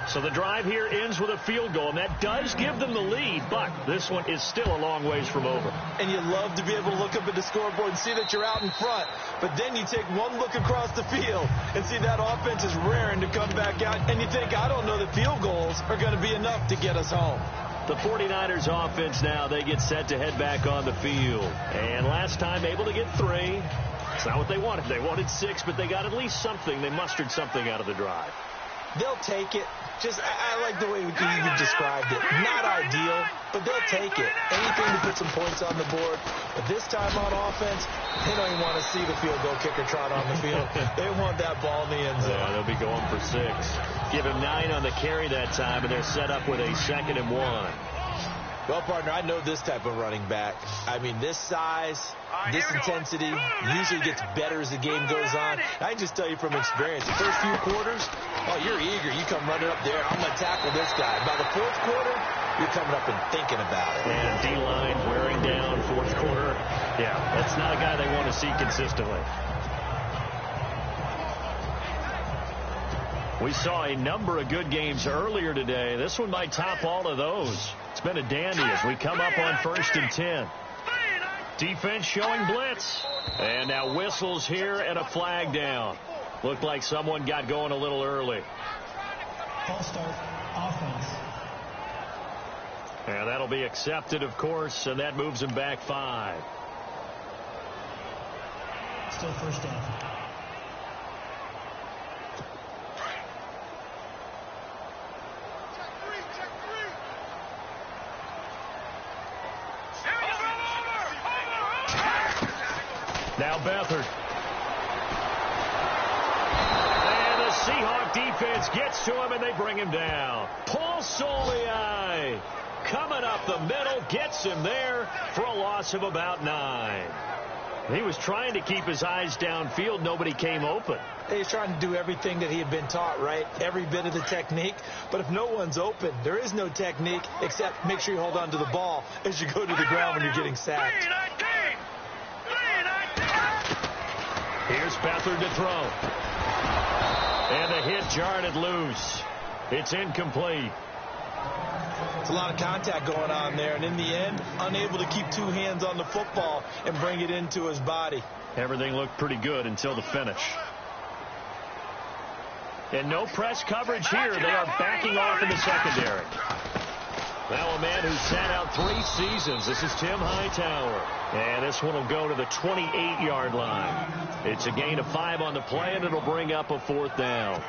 So the drive here ends with a field goal, and that does give them the lead, but this one is still a long ways from over. And you love to be able to look up at the scoreboard and see that you're out in front, but then you take one look across the field and see that offense is raring to come back out, and you think, I don't know that field goals are going to be enough to get us home. The 49ers offense now, they get set to head back on the field. And last time able to get 3. It's not what they wanted. They wanted 6, but they got at least something. They mustered something out of the drive. They'll take it. I like the way you described it. Not ideal, but they'll take it. Anything to put some points on the board. But this time on offense, they don't even want to see the field goal kicker trot on the field. They want that ball in the end zone. Yeah, they'll be going for 6. Give him 9 on the carry that time, and they're set up with a 2nd and 1. Well, partner, I know this type of running back. I mean, this size, this intensity usually gets better as the game goes on. I can just tell you from experience, the first few quarters, oh, you're eager. You come running up there. I'm going to tackle this guy. By the fourth quarter, you're coming up and thinking about it. And D-line wearing down fourth quarter. Yeah, that's not a guy they want to see consistently. We saw a number of good games earlier today. This one might top all of those. It's been a dandy as we come up on 1st and 10. Defense showing blitz. And now whistles here and a flag down. Looked like someone got going a little early. False start, offense. And that'll be accepted, of course, and that moves him back 5. Still first down. Now Beathard. And the Seahawk defense gets to him, and they bring him down. Paul Soliai coming up the middle, gets him there for a loss of about 9. He was trying to keep his eyes downfield. Nobody came open. He's trying to do everything that he had been taught, right? Every bit of the technique. But if no one's open, there is no technique except make sure you hold on to the ball as you go to the ground when you're getting sacked. Here's Beathard to throw. And the hit jarred it loose. It's incomplete. It's a lot of contact going on there, and in the end, unable to keep 2 hands on the football and bring it into his body. Everything looked pretty good until the finish. And no press coverage here. They are backing off in the secondary. Now a man who sat out 3 seasons. This is Tim Hightower. And this one will go to the 28-yard line. It's a gain of 5 on the play, and it'll bring up a 4th down.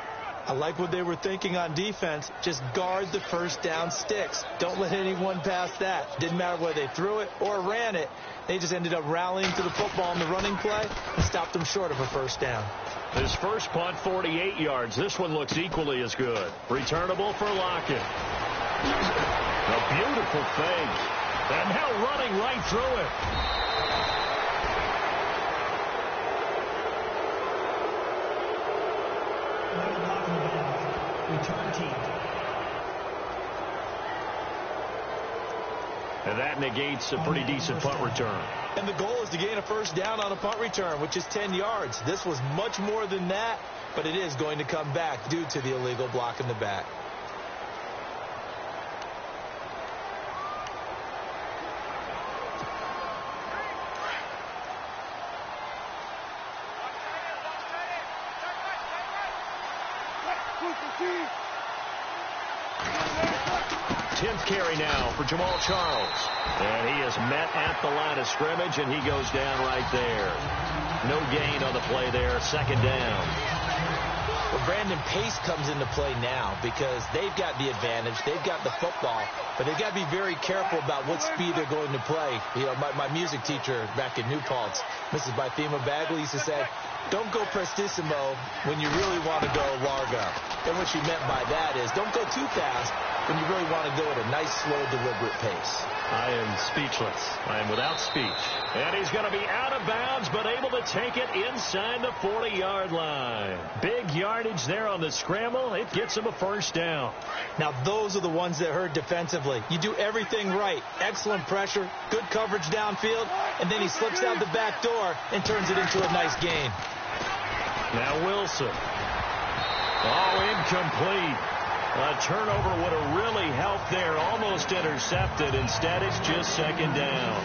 I like what they were thinking on defense. Just guard the first down sticks. Don't let anyone pass that. Didn't matter whether they threw it or ran it. They just ended up rallying to the football in the running play and stopped them short of a first down. His first punt, 48 yards. This one looks equally as good. Returnable for Lockett. A beautiful fake. And now running right through it. Return team. And that negates a pretty decent punt return. And the goal is to gain a first down on a punt return, which is 10 yards. This was much more than that, but it is going to come back due to the illegal block in the back. Tenth carry now for Jamal Charles. And he is met at the line of scrimmage, and he goes down right there. No gain on the play there. 2nd down. Well, Brandon, pace comes into play now because they've got the advantage. They've got the football, but they've got to be very careful about what speed they're going to play. You know, my music teacher back in New Paltz, Mrs. Bythema Bagley, used to say, don't go prestissimo when you really want to go largo. And what she meant by that is don't go too fast, when you really want to go at a nice, slow, deliberate pace. I am speechless. I am without speech. And he's going to be out of bounds, but able to take it inside the 40-yard line. Big yardage there on the scramble. It gets him a first down. Now, those are the ones that hurt defensively. You do everything right. Excellent pressure, good coverage downfield, and then he slips out the back door and turns it into a nice gain. Now Wilson. Oh, incomplete. A turnover would have really helped there. Almost intercepted. Instead, it's just second down.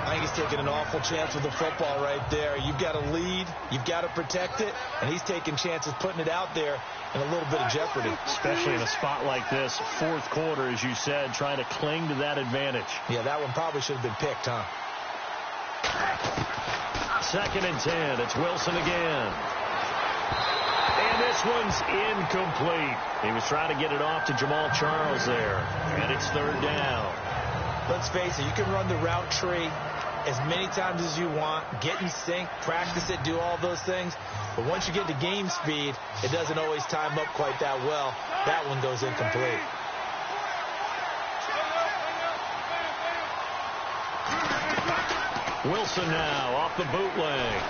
I think he's taking an awful chance with the football right there. You've got to lead. You've got to protect it. And he's taking chances putting it out there in a little bit of jeopardy. Especially in a spot like this, fourth quarter, as you said, trying to cling to that advantage. Yeah, that one probably should have been picked, huh? 2nd and 10. It's Wilson again. And this one's incomplete. He was trying to get it off to Jamal Charles there. And it's 3rd down. Let's face it, you can run the route tree as many times as you want, get in sync, practice it, do all those things. But once you get to game speed, it doesn't always time up quite that well. That one goes incomplete. Wilson now off the bootleg.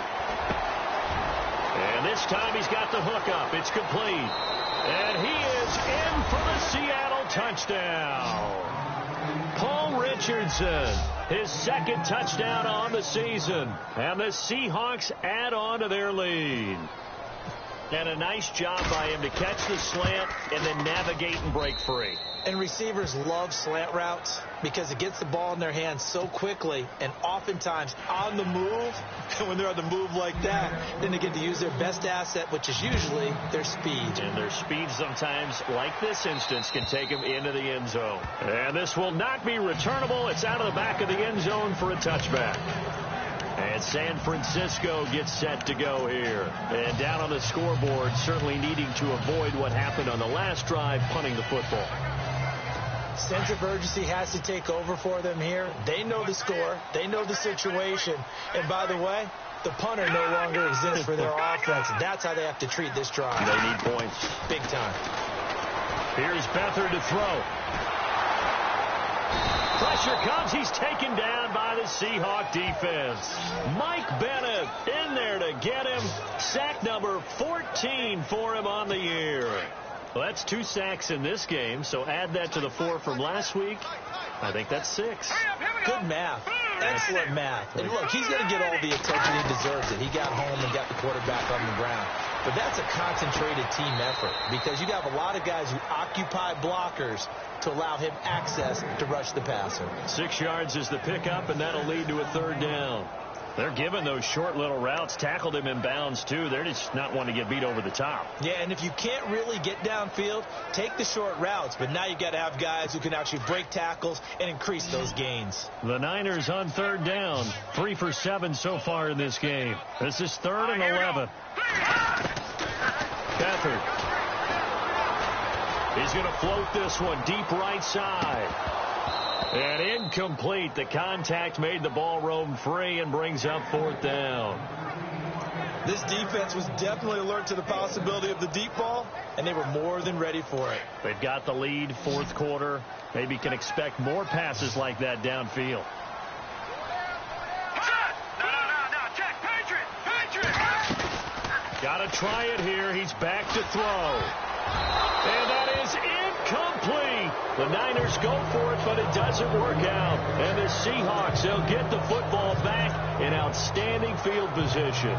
And this time he's got the hook up. It's complete. And he is in for the Seattle touchdown. Paul Richardson, his 2nd touchdown on the season. And the Seahawks add on to their lead. And a nice job by him to catch the slant and then navigate and break free. And receivers love slant routes because it gets the ball in their hands so quickly and oftentimes on the move. And when they're on the move like that, then they get to use their best asset, which is usually their speed. And their speed sometimes, like this instance, can take them into the end zone. And this will not be returnable. It's out of the back of the end zone for a touchback. And San Francisco gets set to go here. And down on the scoreboard, certainly needing to avoid what happened on the last drive, punting the football. Sense of urgency has to take over for them here. They know the score. They know the situation. And by the way, the punter no longer exists for their offense. That's how they have to treat this drive. They need points. Big time. Here's Beathard to throw. Pressure comes. He's taken down by the Seahawk defense. Mike Bennett in there to get him. Sack number 14 for him on the year. Well, that's 2 sacks in this game, so add that to the 4 from last week. I think that's 6. Good math. Excellent math. And look, he's going to get all the attention he deserves it. He got home and got the quarterback on the ground. But that's a concentrated team effort because you have a lot of guys who occupy blockers to allow him access to rush the passer. 6 yards is the pickup, and that'll lead to a 3rd down. They're giving those short little routes. Tackled him in bounds, too. They're just not wanting to get beat over the top. Yeah, and if you can't really get downfield, take the short routes. But now you got to have guys who can actually break tackles and increase those gains. The Niners on 3rd down. 3 for 7 so far in this game. This is 3rd and 11. Beathard. He's going to float this one deep right side. And incomplete. The contact made the ball roam free and brings up 4th down. This defense was definitely alert to the possibility of the deep ball, and they were more than ready for it. They've got the lead, 4th quarter. Maybe can expect more passes like that downfield. Check. Patriot. Got to try it here. He's back to throw. And that is incomplete. The Niners go for it, but it doesn't work out. And the Seahawks, they'll get the football back in outstanding field position.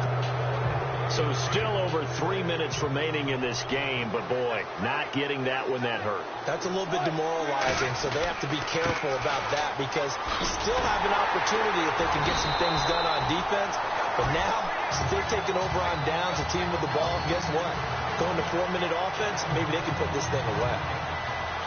So still over 3 minutes remaining in this game, but boy, not getting that when that hurt. That's a little bit demoralizing, so they have to be careful about that because still have an opportunity if they can get some things done on defense. But now, since they're taking over on downs, a team with the ball, guess what? Going to 4-minute offense, maybe they can put this thing away.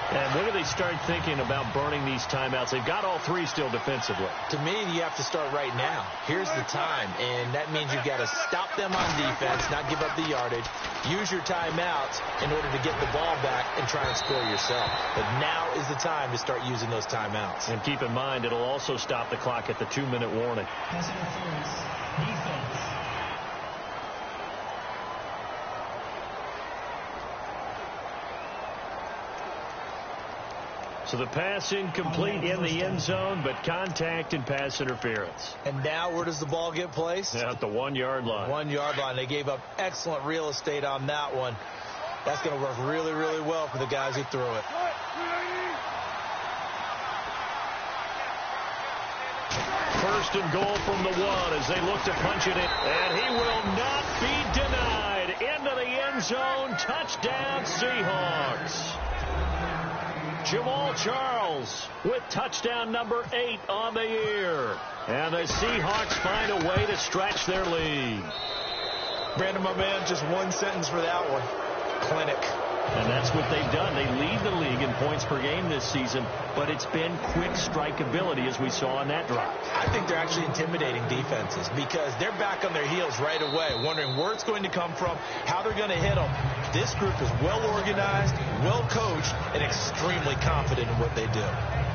And when do they start thinking about burning these timeouts? They've got all 3 still defensively. To me, you have to start right now. Here's the time, and that means you've got to stop them on defense, not give up the yardage, use your timeouts in order to get the ball back and try and score yourself. But now is the time to start using those timeouts. And keep in mind, it'll also stop the clock at the 2-minute warning. Pass interference. Defense. So the pass incomplete in the end zone, but contact and pass interference. And now where does the ball get placed? At the 1-yard line. 1-yard line. They gave up excellent real estate on that one. That's going to work really, really well for the guys who threw it. First and goal from the 1 as they look to punch it in. And he will not be denied. Into the end zone. Touchdown, Seahawks. Jamal Charles with touchdown number 8 on the year. And the Seahawks find a way to stretch their lead. Brandon, my man, just one sentence for that one. Clinic. And that's what they've done. They lead the league in points per game this season, but it's been quick strike ability as we saw on that drive. I think they're actually intimidating defenses because they're back on their heels right away, wondering where it's going to come from, how they're going to hit them. This group is well organized, well coached, and extremely confident in what they do.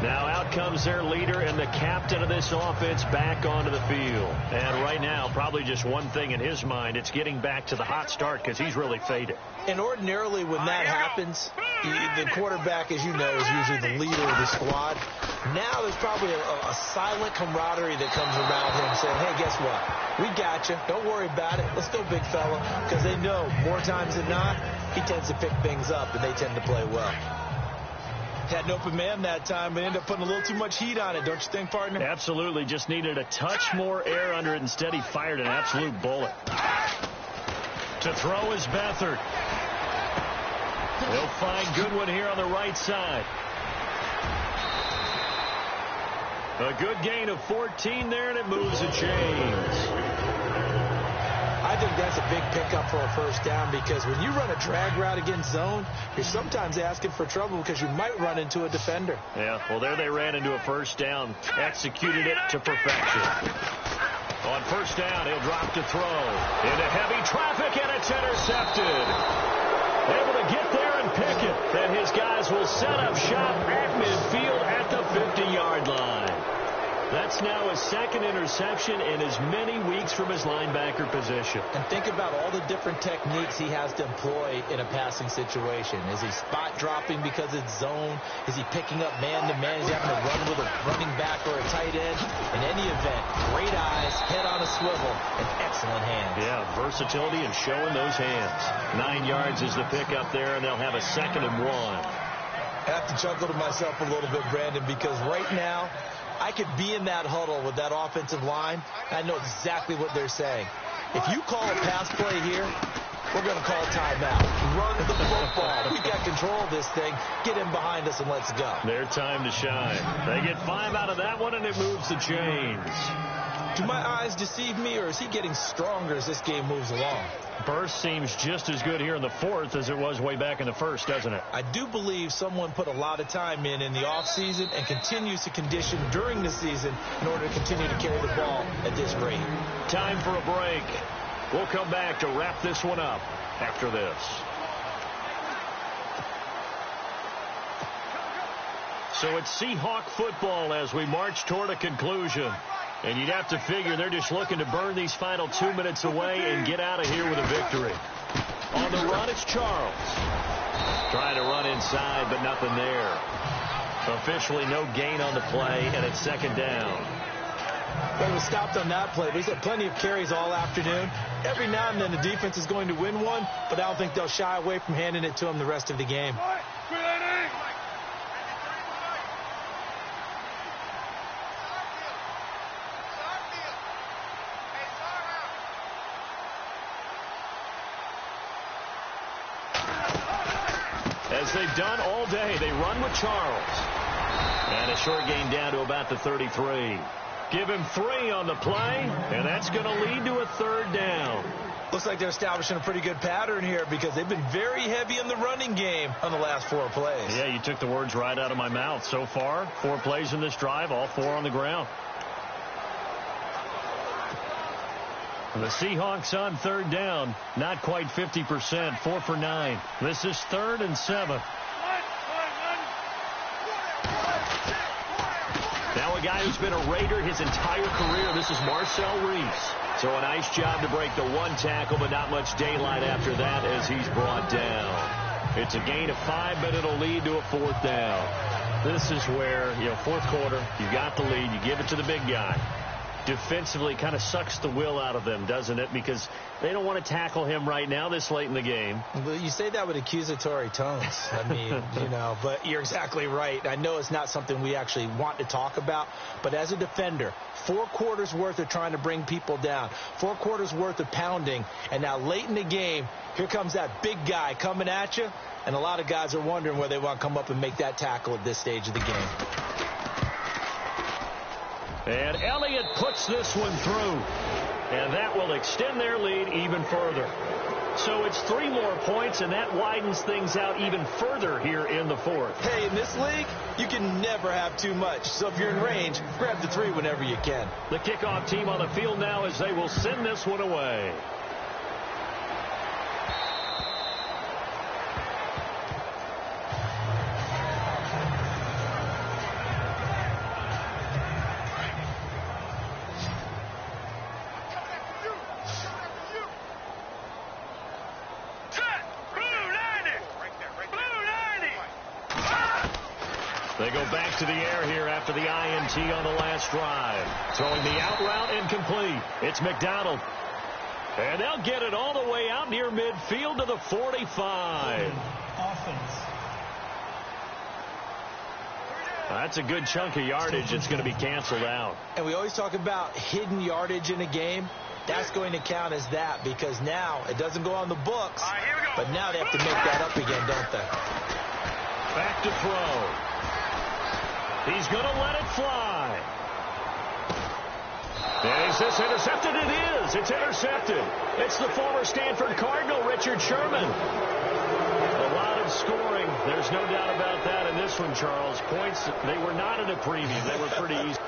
Now out comes their leader and the captain of this offense back onto the field. And right now, probably just one thing in his mind, it's getting back to the hot start because he's really faded. And ordinarily when that happens, the quarterback, as you know, is usually the leader of the squad. Now there's probably a silent camaraderie that comes around him saying, hey, guess what? We got you. Don't worry about it. Let's go, big fella. Because they know more times than not, he tends to pick things up and they tend to play well. Had an open man that time, but ended up putting a little too much heat on it, don't you think, partner? Absolutely. Just needed a touch more air under it. Instead, he fired an absolute bullet. To throw is Beathard. They'll find Goodwin here on the right side. A good gain of 14 there, and it moves the chains. I think that's a big pickup for a first down because when you run a drag route against zone, you're sometimes asking for trouble because you might run into a defender. Yeah, well, there they ran into a first down, executed it to perfection. On first down, he'll drop to throw. Into heavy traffic, and it's intercepted. Able to get there and pick it. Then his guys will set up shop at midfield at the 50-yard line. That's now his second interception in as many weeks from his linebacker position. And think about all the different techniques he has to employ in a passing situation. Is he spot dropping because it's zone? Is he picking up man-to-man? Is he having to run with a running back or a tight end? In any event, great eyes, head on a swivel, and excellent hands. Yeah, versatility and showing those hands. 9 yards is the pickup there, and they'll have a 2nd and 1. I have to chuckle to myself a little bit, Brandon, because right now, I could be in that huddle with that offensive line. I know exactly what they're saying. If you call a pass play here, we're going to call timeout. Run the football. We got control of this thing. Get in behind us and let's go. Their time to shine. They get 5 out of that one, and it moves the chains. Do my eyes deceive me, or is he getting stronger as this game moves along? Burst seems just as good here in the 4th as it was way back in the 1st, doesn't it? I do believe someone put a lot of time in the offseason and continues to condition during the season in order to continue to carry the ball at this rate. Time for a break. We'll come back to wrap this one up after this. So it's Seahawk football as we march toward a conclusion. And you'd have to figure they're just looking to burn these final 2 minutes away and get out of here with a victory. On the run, it's Charles. Trying to run inside, but nothing there. Officially no gain on the play, and it's 2nd down. Well, he was stopped on that play, but he's had plenty of carries all afternoon. Every now and then the defense is going to win one, but I don't think they'll shy away from handing it to him the rest of the game. As they've done all day, they run with Charles. And a short gain down to about the 33. Give him 3 on the play, and that's going to lead to a 3rd down. Looks like they're establishing a pretty good pattern here because they've been very heavy in the running game on the last 4 plays. Yeah, you took the words right out of my mouth. So far, 4 plays in this drive, all 4 on the ground. The Seahawks on 3rd down, not quite 50%, 4 for 9. This is 3rd and 7. Now a guy who's been a Raider his entire career. This is Marcel Reese. So a nice job to break the 1 tackle, but not much daylight after that as he's brought down. It's a gain of 5, but it'll lead to a 4th down. This is where, fourth quarter, you got the lead, you give it to the big guy. Defensively kind of sucks the will out of them, doesn't it? Because they don't want to tackle him right now this late in the game. Well, you say that with accusatory tones. I mean, but you're exactly right. I know it's not something we actually want to talk about, but as a defender, 4 quarters worth of trying to bring people down, 4 quarters worth of pounding, and now late in the game, here comes that big guy coming at you, and a lot of guys are wondering where they want to come up and make that tackle at this stage of the game. And Elliott puts this one through. And that will extend their lead even further. So it's 3 more points, and that widens things out even further here in the fourth. Hey, in this league, you can never have too much. So if you're in range, grab the 3 whenever you can. The kickoff team on the field now as they will send this one away. They go back to the air here after the INT on the last drive. Throwing the out route incomplete. It's McDonald. And they'll get it all the way out near midfield to the 45. Offense. That's a good chunk of yardage. It's going to be canceled out. And we always talk about hidden yardage in a game. That's going to count as that because now it doesn't go on the books. But now they have to make that up again, don't they? Back to throw. He's going to let it fly. And is this intercepted? It is. It's intercepted. It's the former Stanford Cardinal, Richard Sherman. A lot of scoring. There's no doubt about that in this one, Charles. Points, they were not in a preview. They were pretty easy.